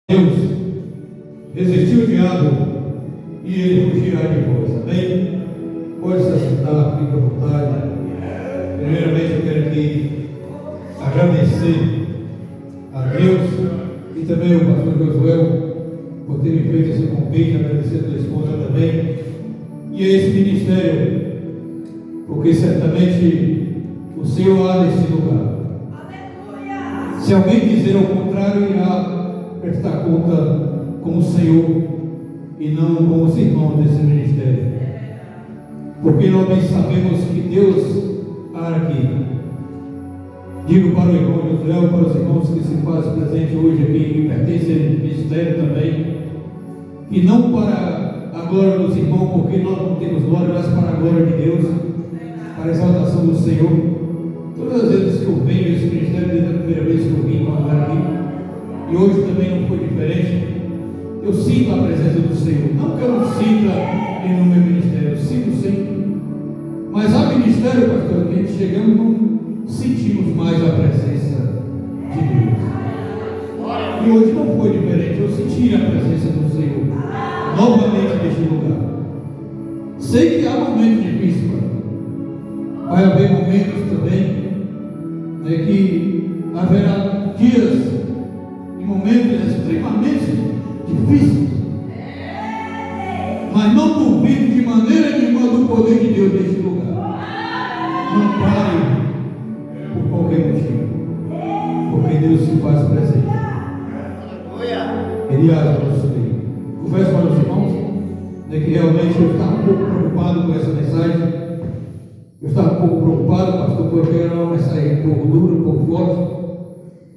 Deus, resistiu o diabo e ele fugirá de vós. Amém? Pode se assentar, fique à vontade. Primeiramente eu quero aqui agradecer a Deus e também ao pastor Josué por terem feito esse convite, agradecer a tua esposa também e a esse ministério, porque certamente o Senhor há nesse lugar. Se alguém dizer ao contrário, irá prestar conta com o Senhor e não com os irmãos desse ministério, porque nós bem sabemos que Deus há aqui. Digo para o irmão José, para os irmãos que se fazem presente hoje aqui, que pertencem ao ministério também, e não para a glória dos irmãos, porque nós não temos glória, mas para a glória de Deus, para a exaltação do Senhor. Todas as vezes que eu venho a esse ministério, desde a primeira vez que eu vim para aqui, e hoje também não foi diferente, eu sinto a presença do Senhor. Não que eu não sinta no meu ministério, eu sinto sempre. Mas há ministério, pastor, que a gente chegando e não sentimos mais a presença de Deus. E hoje não foi diferente, eu senti a presença do Senhor novamente neste lugar. Sei que há momentos difíceis, vai haver momentos também, né, que haverá dias e momentos extremamente difíceis, mas não duvido de maneira nenhuma do poder de Deus neste lugar. Não pare por qualquer motivo, porque Deus se faz presente. Ele age no nosso meio. Confesso para os irmãos, né, que realmente eu estava um pouco preocupado com essa mensagem. Eu estava um pouco preocupado, pastor, porque era uma mensagem um pouco dura, um pouco forte.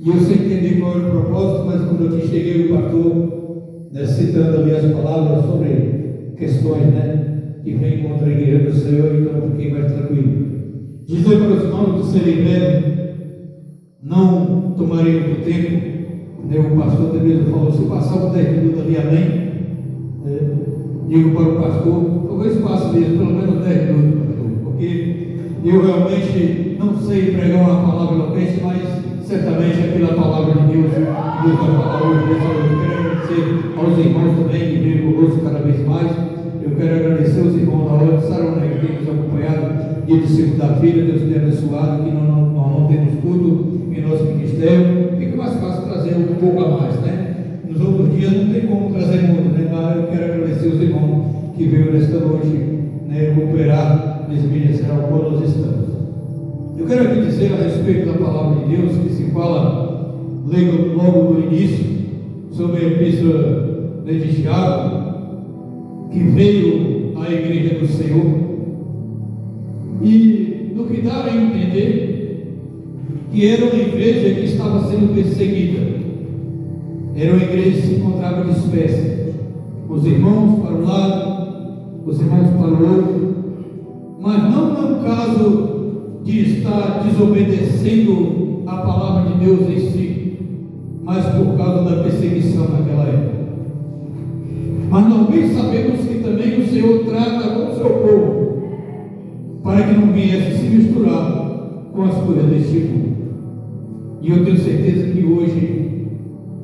E eu sem entender qual era o propósito, mas quando eu aqui cheguei, o pastor, né, citando ali as palavras sobre questões, né, que vem contra a igreja do Senhor, então eu fiquei mais tranquilo. Dizer para os irmãos que serem breve, não tomarei muito tempo. Né, o pastor também falou: se passar por 10 minutos ali, amém. Digo para o pastor, talvez passe mesmo, pelo menos 10 minutos, pastor, porque eu realmente não sei pregar uma palavra eloquente, mas certamente é pela palavra de Deus. Deus vai falar hoje nessa noite. Eu quero agradecer aos irmãos também que vêm conosco cada vez mais. Eu quero agradecer aos irmãos da hora de Saroné que têm nos acompanhado dia de segunda-feira. Deus tenha abençoado, que nós não temos culto em nosso ministério. Fica mais fácil trazer um pouco a mais, né? Nos outros dias não tem como trazer muito, né? Mas eu quero agradecer aos irmãos que veio nesta noite, né, cooperar nesse ministério ao qual nós estamos. Eu quero aqui dizer a respeito da palavra de Deus, que se fala logo no início, sobre a epístola de Tiago, que veio à igreja do Senhor, e no que dá a entender que era uma igreja que estava sendo perseguida, era uma igreja que se encontrava dispersa, os irmãos para um lado, os irmãos para o outro, mas não no caso de estar desobedecendo a palavra de Deus em si, mas por causa da perseguição naquela época. Mas nós bem sabemos que também o Senhor trata com o seu povo, para que não viesse se misturar com as coisas deste mundo. E eu tenho certeza que hoje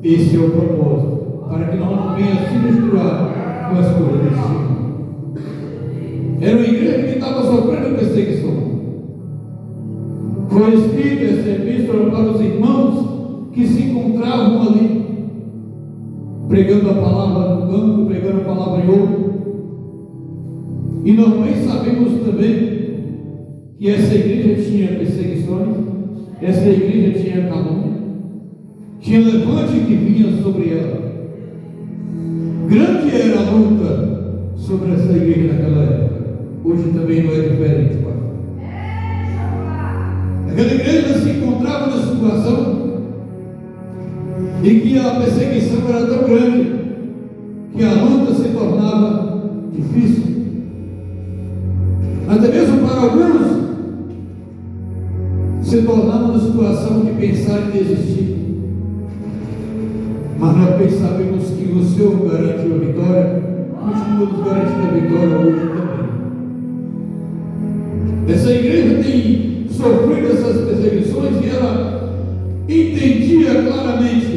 esse é o propósito, para que nós não venhamos se misturar com as coisas deste mundo. Era uma igreja que estava sofrendo perseguição. Foi escrita essa epístola para os irmãos que se encontravam ali, pregando a palavra no campo, pregando a palavra em outro. E nós bem sabemos também que essa igreja tinha perseguições, essa igreja tinha calúnia, tinha levante que vinha sobre ela. Grande era a luta sobre essa igreja naquela época. Hoje também não é diferente, pai. Aquela igreja se encontrava na situação em que a perseguição era tão grande que a luta se tornava difícil. Até mesmo para alguns se tornava uma situação de pensar em desistir. Mas nós bem sabemos que o Senhor garante a vitória, continua nos garantindo a vitória hoje também. Essa igreja tem sofrido essas perseguições e ela entendia claramente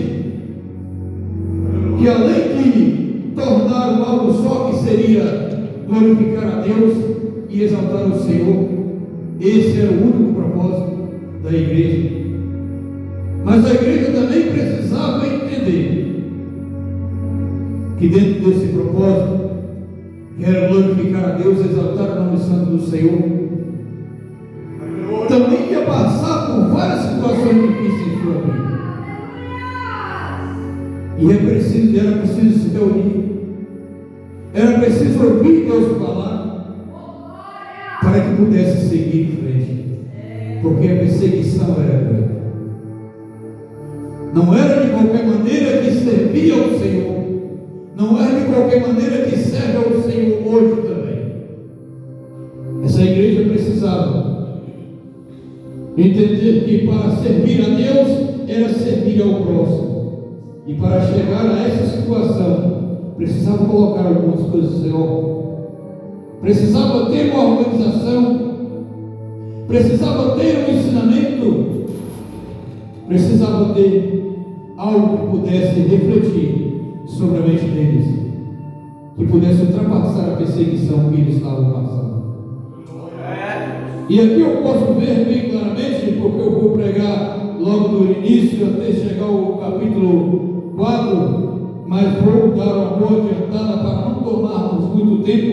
que além de tornar algo só que seria glorificar a Deus e exaltar o Senhor, esse era o único propósito da igreja. Mas a igreja também precisava entender que dentro desse propósito, que era glorificar a Deus, exaltar o nome santo do Senhor, também ia passar por várias situações difíceis em sua vida. E era preciso se reunir, era preciso ouvir Deus falar, para que pudesse seguir em frente, porque a perseguição era grande. Não era de qualquer maneira que servia ao Senhor, não era de qualquer maneira que serve ao Senhor hoje também. Essa igreja precisava entender que para servir a Deus era servir ao próximo. E para chegar a essa situação, precisava colocar algumas coisas em ordem. Precisava ter uma organização, precisava ter um ensinamento, precisava ter algo que pudesse refletir sobre a mente deles, que pudesse ultrapassar a perseguição que eles estavam passando. E aqui eu posso ver bem claramente, porque eu vou pregar logo do início até chegar ao capítulo 4, mas vou dar uma boa adiantada para não tomarmos muito tempo.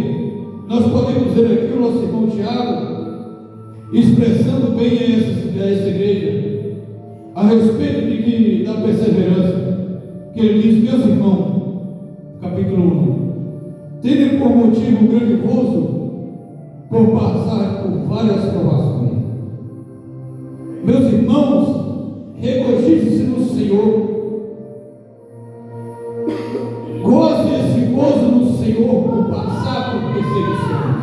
Nós podemos ver aqui o nosso irmão Tiago expressando bem a essa igreja a respeito da perseverança, que ele diz: meus irmãos, capítulo 1, tendo por motivo um grande gozo por passar por várias provações. Meus irmãos, regozijem-se no Senhor, goze esse gozo no Senhor por passar por perseguições,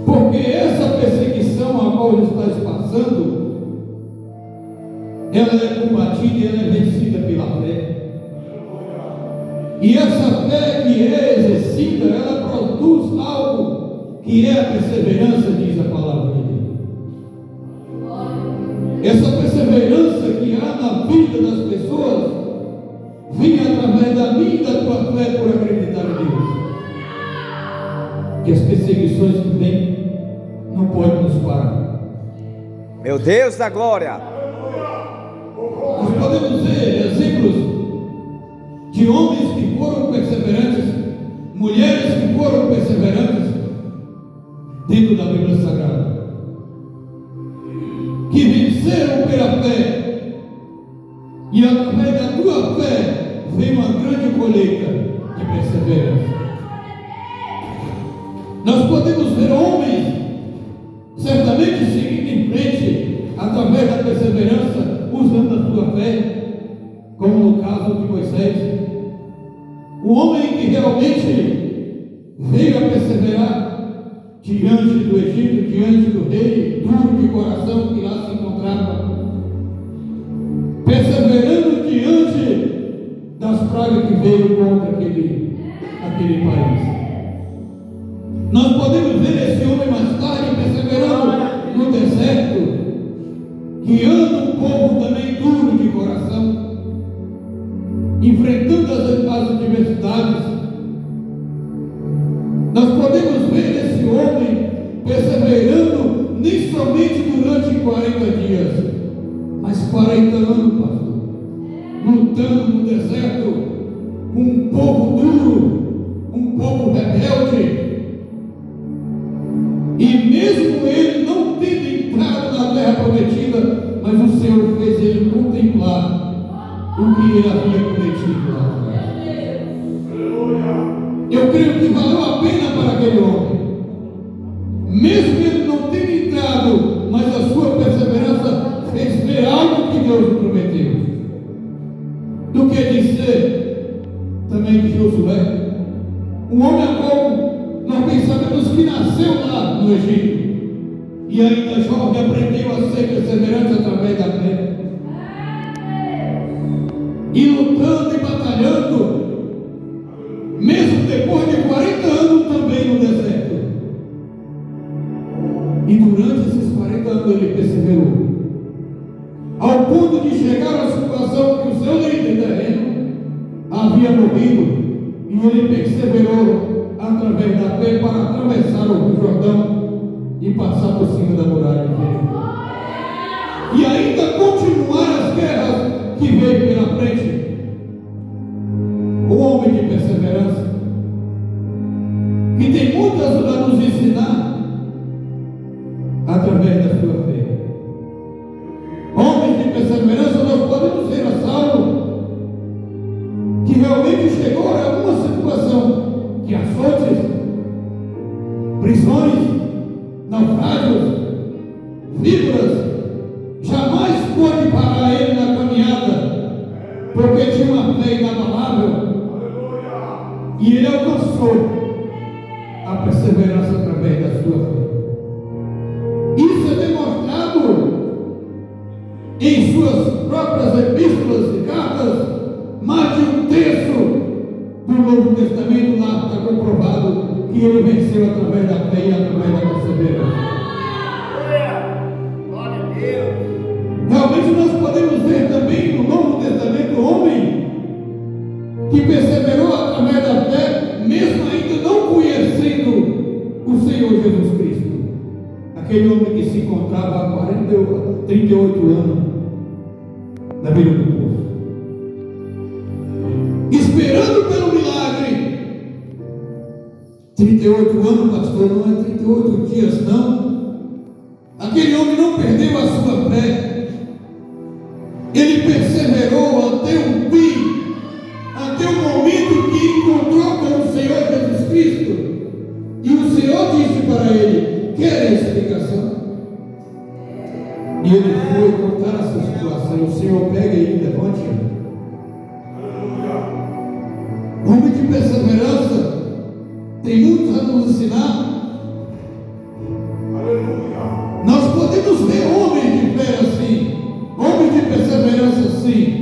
porque essa perseguição a qual ele está passando, ela é combatida e ela é vencida pela fé. E essa fé que é exercida, ela produz algo que é a perseverança, diz a palavra de Deus. Essa perseverança que há na vida das pessoas vem através da minha e da tua fé por acreditar em Deus. Que as perseguições que vêm não podem nos parar. Meu Deus da glória! Nós podemos ver exemplos de homens que foram perseverantes, mulheres que foram perseverantes dentro da Bíblia Sagrada, que venceram pela fé, e através da tua fé vem uma grande colheita de perseverança. Nós podemos ver homens certamente seguindo em frente através da perseverança, usando a sua fé, como no caso de Moisés, o homem que realmente veio a perseverar diante do Egito, diante do rei, duro de coração que lá se encontrava, perseverando diante das pragas que veio contra aquele país. Nós podemos ver esse homem mais tarde perseverando no deserto, guiando um povo também duro de coração, enfrentando as adversidades. Nós podemos ver esse homem perseverando nem somente durante 40 dias, mas 40 anos, pastor, lutando no deserto com um povo duro, um povo rebelde. E mesmo ele não tendo entrado na terra prometida, mas o Senhor fez ele contemplar o que ele havia prometido lá atrás. Eu creio que valeu a pena para aquele homem, mesmo ele não tendo entrado, mas a sua perseverança fez ver algo que Deus prometeu. Do que dizer também de Josué, um homem a qual nós pensamos que nasceu lá no Egito, e ainda jovem aprendeu a ser perseverante através da fé, e lutando e batalhando, mesmo depois de 40 anos também no deserto. E durante esses 40 anos ele perseverou, ao ponto de chegar à situação que o seu líder terreno havia morrido, e ele perseverou através da fé para atravessar o Rio Jordão e passar por cima da muralha de Jericó. E ainda continuar as guerras que veio pela frente. O homem de perseverança, que tem muitas a nos ensinar através da sua fé. Homens de perseverança, nós podemos ver a Saulo, que realmente chegou a alguma situação que açoites, prisões, naufrágios, víboras, jamais pôde parar ele na caminhada, porque tinha uma fé inabalável. E ele alcançou a perseverança através da sua fé. Isso é demonstrado em suas próprias epístolas e cartas. Mais de um terço do Novo Testamento lá está comprovado que ele venceu através da fé e através da perseverança. Realmente nós podemos ver também no Novo Testamento homem que perseverou através da fé, mesmo ainda não conhecendo o Senhor Jesus Cristo. Aquele homem que se encontrava há 38 anos na beira do poço, esperando pelo milagre. 38 anos, pastor, não é 38 dias não. Aquele homem não perdeu a sua fé. Ele perseverou até o fim, até o momento que encontrou com o Senhor Jesus Cristo. E o Senhor disse para ele: quer a explicação? E ele foi contar essa situação. O Senhor pega e levante. Homem de perseverança tem muito a nos ensinar. Nós podemos ver homens de fé assim, homens de perseverança assim.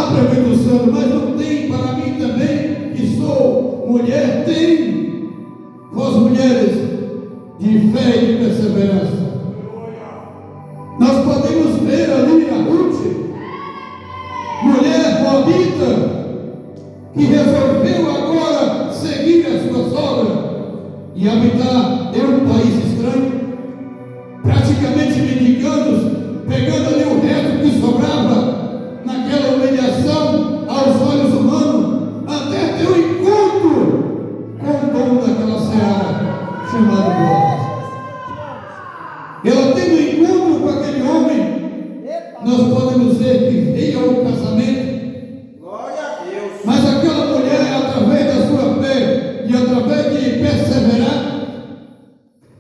Prefeito Santo, mas não tem para mim também, que sou mulher, tem vós mulheres de fé e de perseverança. Nós podemos ver ali a Ruth, mulher moabita, que resolveu agora seguir a sua sogra e habitar em um país estranho, praticamente mendigando, pegando ali o resto que sobrava naquela humilhação aos olhos humanos, até ter um encontro com o dono daquela seara chamado Boaz. Ela tendo um encontro com aquele homem, nós podemos ver que veio ao casamento. Glória a Deus. Mas aquela mulher, através da sua fé e através de perseverar,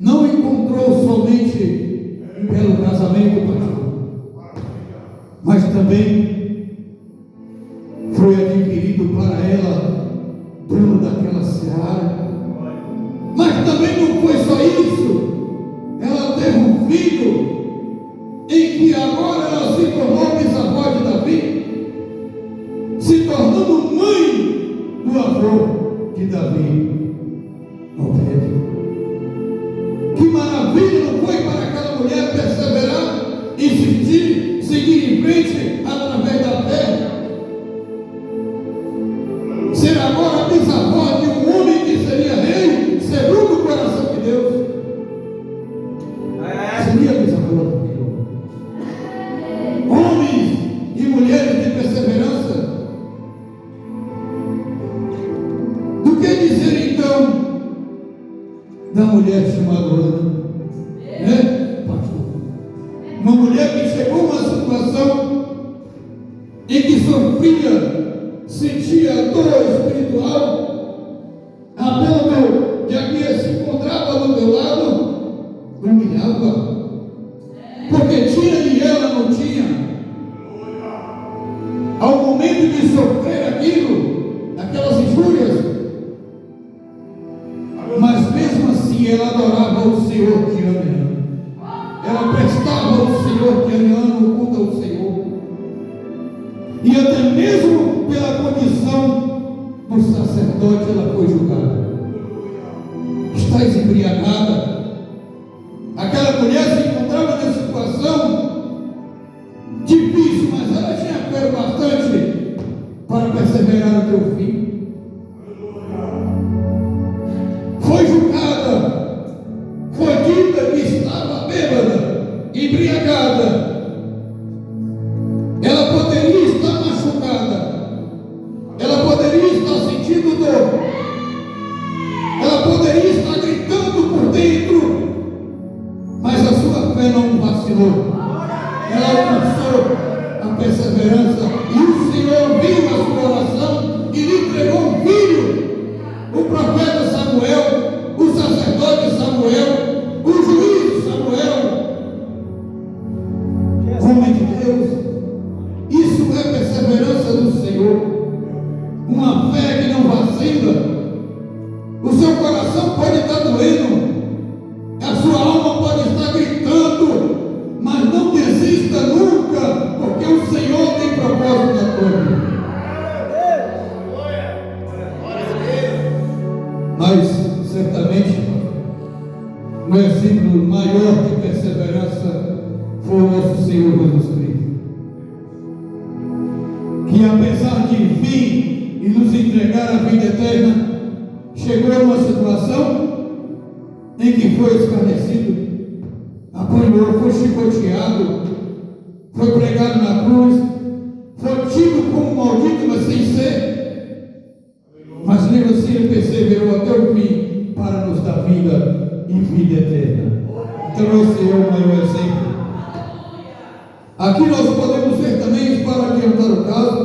não encontrou somente pelo casamento, mas também foi adquirido para ela dono daquela seara. Mas também não foi só isso. Ela teve um filho em que agora ela se tornou bisavó de Davi, se tornando mãe do avô de Davi, Obed. Que maravilha não foi para aquela mulher perseverar, insistir, seguir em frente através da fé, ser agora bisavó de um homem que seria rei, segundo o coração de Deus. Seria bisavó de Deus. Homens e mulheres de perseverança. Do que dizer então da mulher chamada Ana? Né, pastor? Uma mulher que chegou a uma situação em que sofria, sentia dor espiritual, a ponto de quem se encontrava do teu lado humilhava, porque tinha e ela não tinha. Ao momento de sofrer aquilo, aquelas injúrias, mas mesmo assim ela adorava o Senhor de ano em ano. Ela prestava ao Senhor de ano em ano o culto ao Senhor. E até mesmo pela condição do sacerdote ela foi julgada. Estás embriagada. Aquela mulher se encontrava nessa situação difícil, mas ela tinha fé bastante perseverar até o fim. Foi julgada, foi dita que estava bêbada, embriagada. Ela poderia estar machucada, ela poderia estar sentindo dor, ela poderia estar gritando por dentro, mas a sua fé não vacilou. Ela alcançou a perseverança, e o Senhor viu a sua oração e lhe entregou um filho. O profeta Samuel, o sacerdote Samuel, o juiz Samuel, homem de Deus. Isso é perseverança do Senhor, uma fé que não vacila. O seu coração pode estar doendo, a sua alma pode estar gritando, mas não desista nunca, porque o Senhor tem propósito na tua vida. Mas certamente o exemplo maior de perseverança foi o nosso Senhor Jesus Cristo, que apesar de vir e nos entregar a vida eterna, chegou a uma situação em que foi escarnecido, apanhou, foi chicoteado, foi pregado na cruz, foi tido como maldito, mas sem ser. Mas mesmo assim ele perseverou até o fim para nos dar vida e vida eterna. Então esse é o maior exemplo. Aqui nós podemos ver também, para adiantar o caso,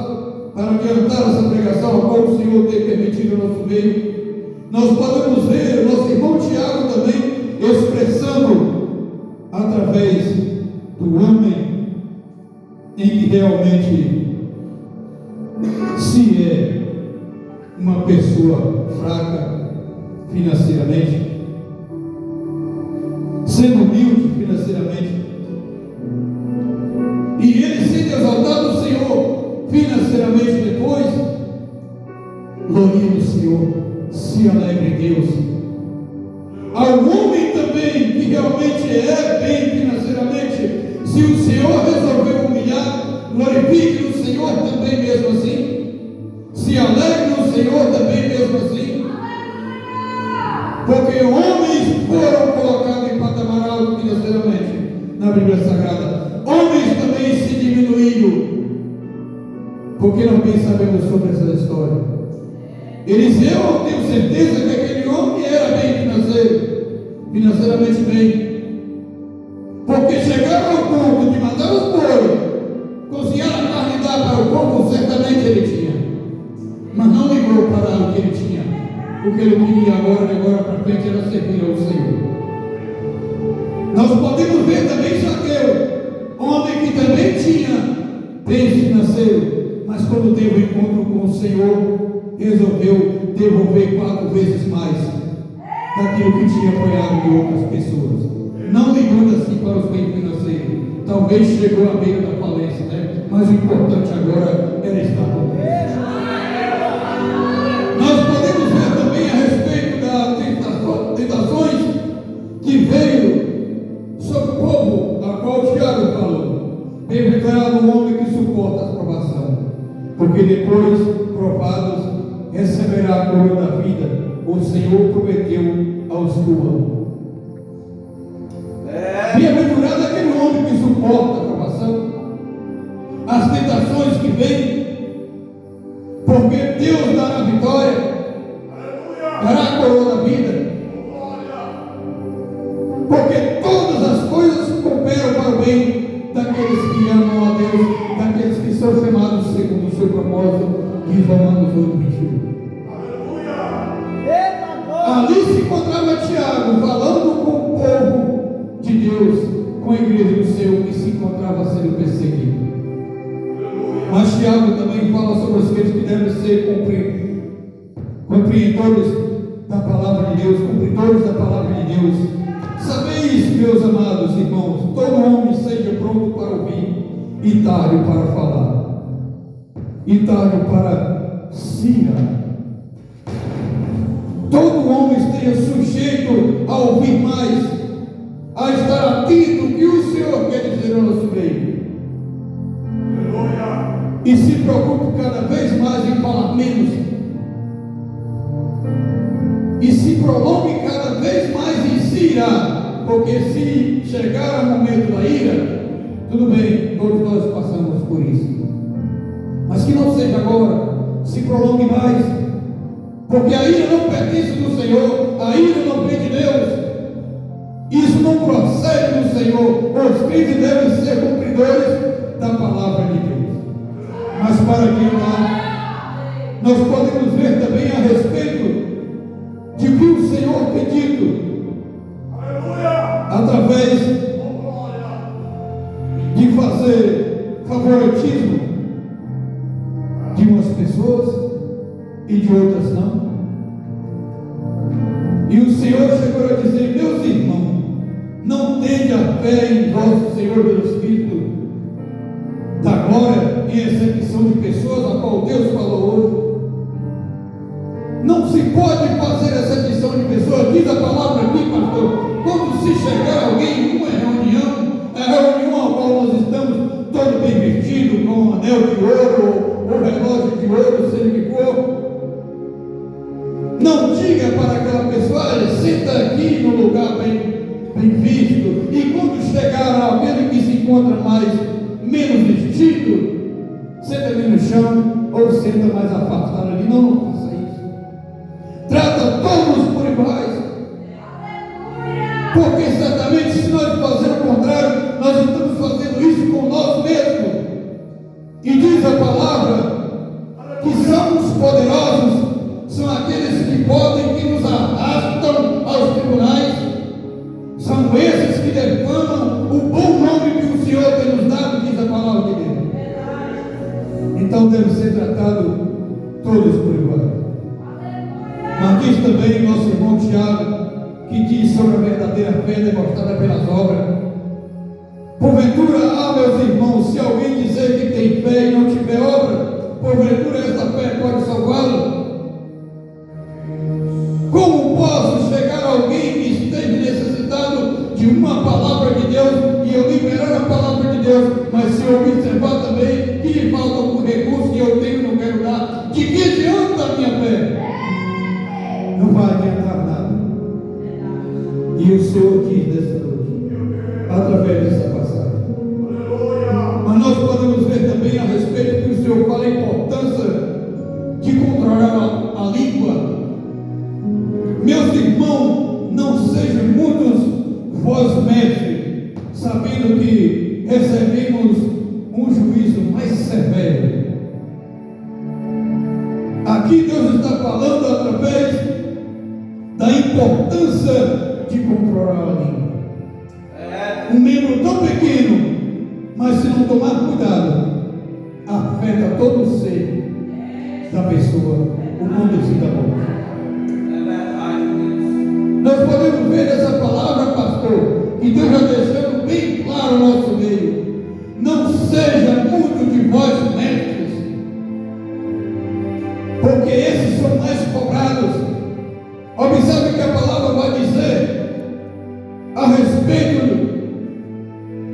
para adiantar essa pregação, a qual o Senhor tem permitido no nosso meio, nós podemos ver o nosso irmão Tiago também expressando através do homem em que realmente se é uma pessoa fraca financeiramente, sendo humilde financeiramente, e ele sendo exaltado o Senhor financeiramente depois, glorie o Senhor, se alegre em Deus. Ao homem também que realmente é bem financeiramente, se o Senhor resolveu humilhar, glorifique o Senhor também mesmo assim, se alegre no Senhor também mesmo assim, porque homens foram colocados em patamar alto financeiramente na Bíblia Sagrada, homens também se diminuíram, porque nós bem sabemos sobre essa história. Eliseu, eu tenho certeza que aquele homem era bem financeiramente bem, porque chegaram ao ponto de matar os bois, cozinhar a carne e dar para o povo, certamente ele tinha, mas não ligou para o que ele tinha. O que ele queria agora para frente era servir ao Senhor. Nós podemos ver também Zaqueu, homem que também tinha bem financeiro, mas quando teve o encontro com o Senhor, resolveu devolver 4 vezes mais daquilo que tinha apoiado de outras pessoas, não ligando assim para os bens financeiros. Talvez chegou à beira da falência, né? Mas o importante agora era estar com Cristo. Nós podemos ver também a respeito das tentações que veio sobre o povo, a qual o Tiago falou. Bem-aventurado o homem que suporta a provação, porque depois, provados, receberá a coroa da vida. O Senhor prometeu aos que o amam. Bem-aventurado aquele homem que suporta a provação, as tentações que vêm, porque Deus dará a vitória, dará a coroa da vida, porque todas as coisas cooperam para o bem daqueles que amam a Deus, daqueles que são chamados segundo o seu propósito, diz Romanos 8:21. Ali se encontrava Tiago, falando com o povo de Deus, com a igreja do Senhor, que se encontrava sendo perseguido. Mas Tiago também fala sobre aqueles que devem ser compreendedores da palavra de Deus, cumpridores da palavra de Deus. Sabeis, meus amados irmãos, todo homem seja pronto para ouvir e tardio para falar, e tardio para se irar. Todo homem esteja sujeito a ouvir mais, a estar atento ao que o Senhor quer dizer ao nosso meio. E e se preocupe cada vez mais em falar menos, e se prolongue cada vez mais em se irar, porque se chegar o momento da ira, tudo bem, todos nós passamos por isso, mas que não seja agora, se prolongue mais, porque a ira não pertence do Senhor, a ira não vem de Deus, isso não procede do Senhor. Os crentes devem ser cumpridores da palavra de Deus. Mas para adiantar, nós podemos ver também a respeito de que o Senhor tem dito, através de fazer favoritismo de umas pessoas e de outras não. E o Senhor chegou a dizer: meus irmãos, não tenha fé em vosso Senhor Jesus Cristo da glória em execução de pessoas, a qual Deus falou hoje. Não se pode fazer execução de pessoas, diz a palavra aqui, pastor, quando se chegar alguém em uma reunião, a reunião a qual nós estamos todo bem vestido, com um anel de ouro, ou relógio de ouro, seja o que for, não diga para aquela pessoa: olha, senta aqui no lugar bem visto, e quando chegar alguém que se encontra menos vestido, senta ali no chão, ou senta mais afastado ali. Não faça isso. Trata todos por iguais, porque certamente se nós fazermos o contrário, nós estamos fazendo isso com nós mesmos. E diz a palavra que são os poderosos, são aqueles que podem, que nos arrastam aos tribunais, são esses que defamam o bom nome que o Senhor tem nos dado, diz a palavra de Deus. Então deve ser tratado todos por igual. Mas diz também nosso irmão Tiago, que diz sobre a verdadeira fé demonstrada pelas obras. Porventura, meus irmãos, se alguém dizer que tem fé e não tiver obra, porventura essa fé pode salvá-lo? Como posso chegar a alguém que esteja necessitado de uma palavra de Deus e eu liberar a palavra de Deus, mas se eu observar também que lhe falta algum recurso que eu tenho e não quero dar, de que adianta a minha fé? Não vai adiantar nada. E o Senhor diz dessa noite, através dessa passagem. Mas nós podemos ver também a respeito que o Senhor fala a importância de controlar a língua. Meus irmãos, não sejam muitos vós mestres, sabendo que recebemos um juízo mais severo. Aqui Deus está falando através da importância de controlar a língua. Um membro tão pequeno, mas se não tomar cuidado, afeta todo o ser da pessoa, o mundo da boca. Nós podemos ver essa palavra, pastor, que Deus já deixando bem claro no nosso meio. Não seja muito de vós mestres, porque esses são mais cobrados. Observe que a palavra vai dizer a respeito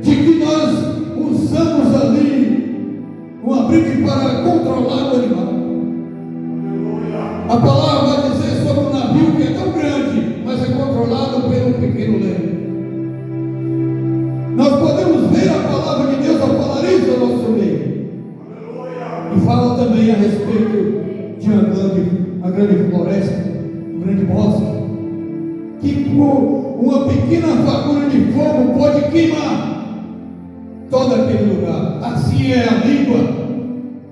de que nós usamos ali um abrigo para controlar o animal. A palavra vai dizer sobre um navio que é tão grande, mas é controlado pelo pequeno leme. Nós podemos ver a palavra de Deus ao falar isso ao nosso meio. E fala também a respeito de uma grande floresta, um grande bosque, que por uma pequena fagulha de fogo pode queimar todo aquele lugar. Assim é a língua.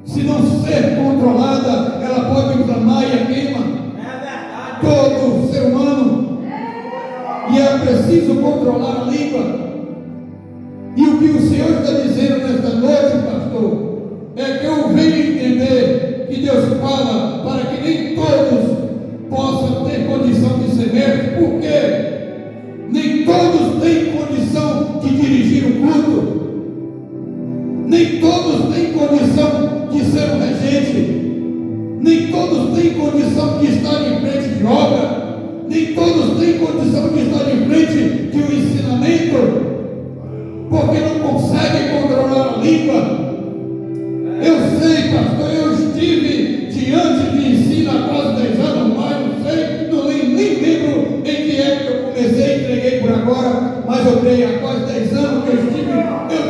Se não ser controlada, ela pode inflamar e a queima todo ser humano. E é preciso controlar a língua. E o que o Senhor está dizendo nesta noite, pastor, é que eu venho entender que Deus fala para que nem todos possam ter condição de ser mestres. Por quê? Nem todos têm condição de dirigir o culto. Nem todos têm condição de ser um regente. Nem todos têm condição de estar em frente de obra. Nem todos têm condição de estar em frente de um ensinamento, porque não conseguem controlar a língua. Eu sei agora, mas eu creio há quase 10 anos que eu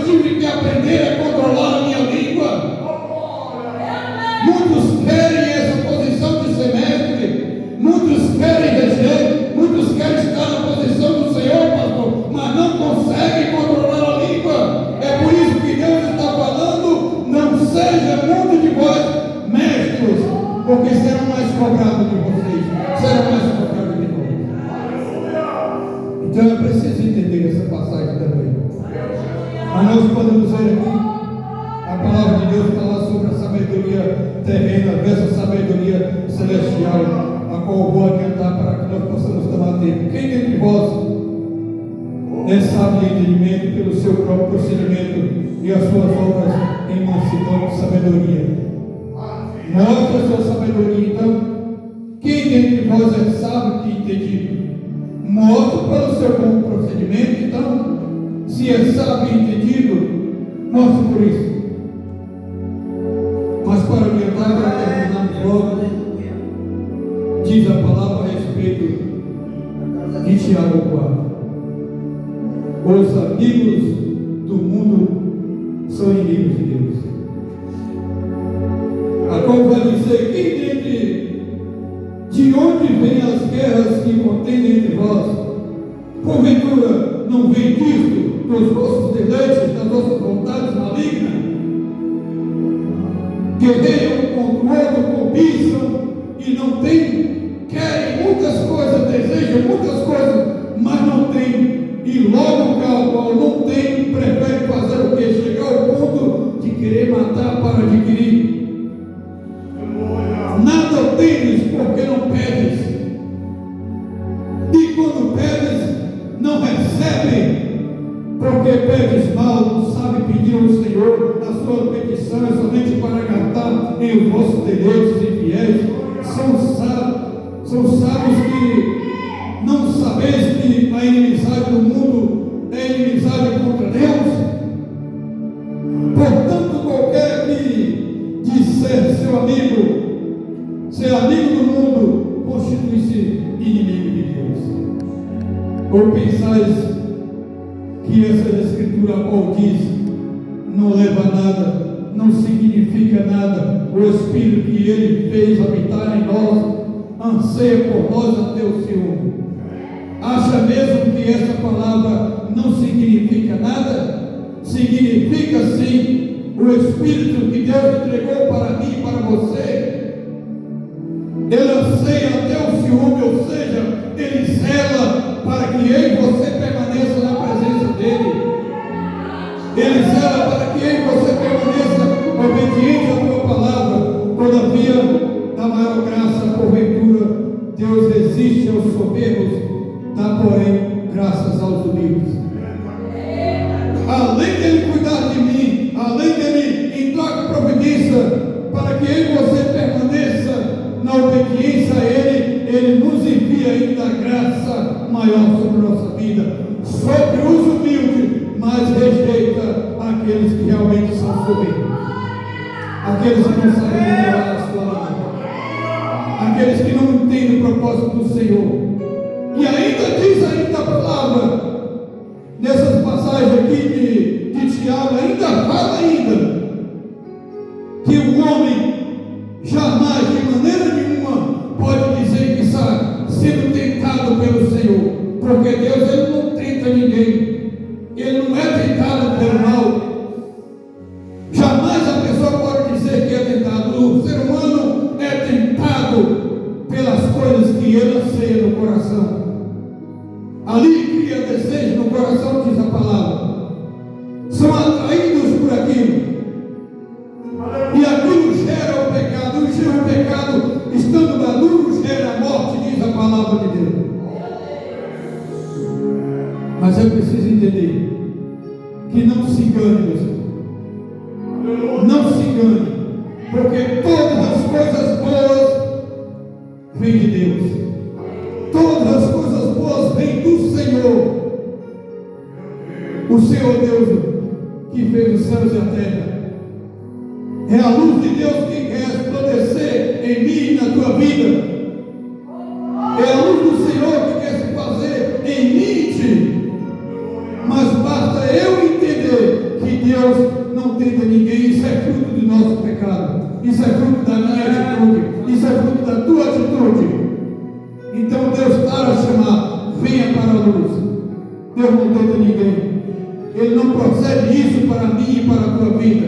tive que aprender a controlar a minha língua. Muitos querem essa posição de semestre, muitos querem reger, muitos querem estar na posição do Senhor, pastor, mas não conseguem controlar a língua. É por isso que Deus está falando: não seja muito de vós mestres, porque serão mais cobrados de vocês, serão mais cobrados de nós. Então eu preciso entender essa passagem também. Mas nós podemos ver aqui a palavra de Deus falar sobre a sabedoria terrena versus a sabedoria celestial, a qual eu vou adiantar para que nós possamos tomar tempo. Quem dentre vós é sábio de entendimento pelo seu próprio procedimento e as suas obras em mansidão de sabedoria? Mostra a sua sabedoria, então. Quem dentre vós é sábio de entendido? Mostra pelo seu bom procedimento, então. Se é sábio e entendido, mostre por isso. Mas para orientar, para terminarmos logo, diz a palavra a respeito de Tiago 4. Os amigos do mundo são inimigos de Deus. A qual vai dizer: de onde vêm as guerras que contendem entre vós? Porventura não vem disto dos vossos deleites, das vossas vontades malignas? Guerreiam contra o outro, cobiçam e não têm, querem muitas coisas, desejam muitas coisas, mas não têm, e logo qual não tem, prefere fazer o que? Chegar ao ponto de querer matar para adquirir. Nada tendes porque não pedes, e quando pedes, não recebem, porque pedes mal, não sabe pedir ao Senhor. A sua petição é somente para gastar em os vossos deleites infiéis. São sábios que não sabeis que a inimizade do mundo é inimizade contra Deus. Portanto, qualquer que disser seu amigo do mundo, constitui-se inimigo de Deus. Ou pensais que essa escritura, qual diz, não leva a nada, não significa nada, o Espírito que Ele fez habitar em nós, anseia por nós até o ciúme? Acha mesmo que essa palavra não significa nada? Significa sim. O Espírito que Deus entregou para mim e para você, Ele anseia até o ciúme, ou seja, Ele zela para que eu e você permaneça na presença dEle. Ele zela para que eu e você permaneça obediente à tua palavra. Todavia, da maior graça, porventura, Deus resiste aos soberbos, dá, porém, graças aos humildes. Além dele cuidar de mim, além dele entrar com providência para que eu e você permaneça na obediência a Ele, Ele nos envia ainda a graça maior sobre a nossa vida, sobre os humildes, mas rejeita aqueles que realmente são soberbos, aqueles que não sabem melhorar a sua vida, aqueles que não entendem o propósito do Senhor. E ainda diz ainda a palavra, nessas passagens aqui de Tiago, ainda fala ainda, que o homem jamais, de maneira nenhuma, pode dizer que está sendo tentado pelo Senhor, porque Deus, Ele não tenta ninguém, Ele não é tentado pelo mal. Jamais a pessoa pode dizer que é tentado. O ser humano é tentado pelas coisas que ele anseia no coração. Ali cria desejo no coração, diz a palavra. São atraídos por aquilo. E aquilo gera o pecado. E gera o pecado, estando maduro, gera a morte, diz a palavra de Deus. Mas eu preciso entender que não se engane, meus irmãos. Não se engane, porque todas as coisas boas vêm de Deus. Todas as coisas boas vêm do Senhor. O Senhor Deus que fez os céus e a terra. É a luz de Deus que quer resplandecer em mim e na tua vida. É a luz do Senhor que quer se fazer em mim, isso é fruto da minha atitude, isso é fruto da tua atitude. Então Deus para chamar, venha para a luz. Deus não tenta ninguém. Ele não procede isso para mim e para a tua vida.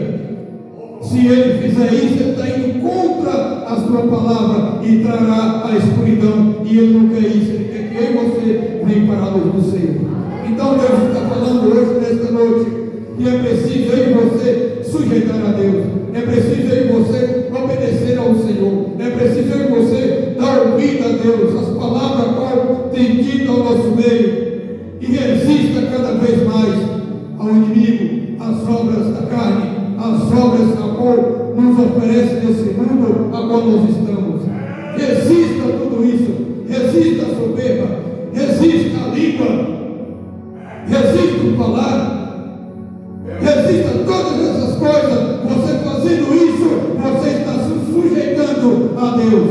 Se ele fizer isso, ele está indo contra a sua palavra e trará a escuridão. E ele não quer isso, ele quer que eu e você venha para a luz do Senhor. Então Deus está falando hoje, nesta noite, que é preciso eu e você sujeitar a Deus. É preciso eu e você obedecer ao Senhor. É preciso eu e você dar ouvido a Deus, as palavras qual tem dito ao nosso meio. E resista cada vez mais ao inimigo, às obras da carne, às obras a qual nos oferece nesse mundo a qual nós estamos. Resista a tudo isso, resista a soberba, resista a língua, resista o falar, resista a todas essas coisas. Você fazendo isso, você está se sujeitando a Deus.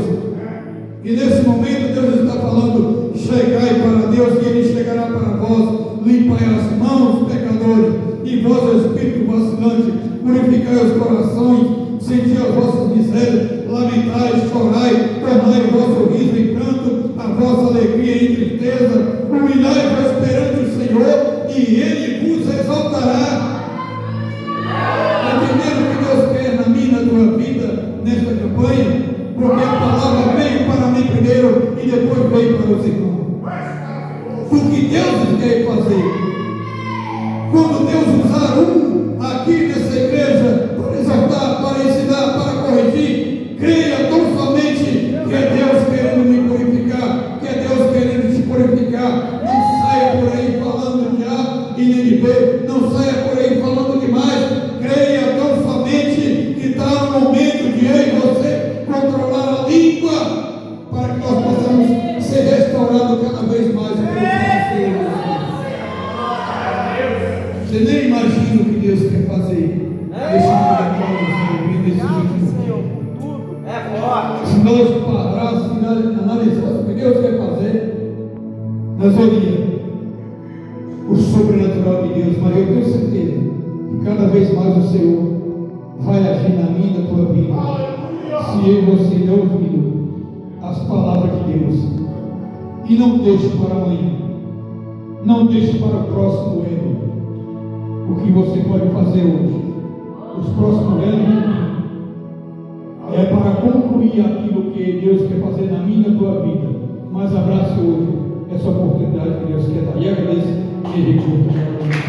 E nesse momento Deus está falando: chegai para Deus, e Ele chegará para vós. Limpai as mãos, pecadores, e vós, espírito vacilante, purificai os corações, senti as vossas misérias, lamentai, chorai, tornai o vosso riso em pranto, a vossa alegria em tristeza, humilhai-vos perante o Senhor, e Ele vos exaltará. Entendendo o que Deus quer na minha e na tua vida, nesta campanha? Porque a palavra veio para mim primeiro, e depois veio para os irmãos. O que Deus quer fazer? Quando Deus usar aqui nessa igreja para exaltar, para ensinar, para corrigir, creia tão somente que é Deus querendo me purificar, que é Deus querendo te purificar. Não saia por aí falando de A e nem de B, não saia por aí falando demais. Creia tão somente que está no momento de eu e você controlar a língua, para que nós possamos ser restaurados cada vez mais. Você nem imagina o que Deus quer fazer nesse momento, nesse último tempo. Se nós parássemos e analisássemos o que Deus quer fazer, nós veríamos o sobrenatural de Deus. Mas eu tenho certeza que cada vez mais o Senhor vai agir na minha e na tua vida, se eu e você der ouvido as palavras de Deus. E não deixe para amanhã, não deixe para o próximo ano o que você pode fazer hoje. Os próximos anos é para concluir aquilo que Deus quer fazer na minha e na tua vida. Mas abrace hoje essa oportunidade que Deus quer dar. E agradeço e recurso.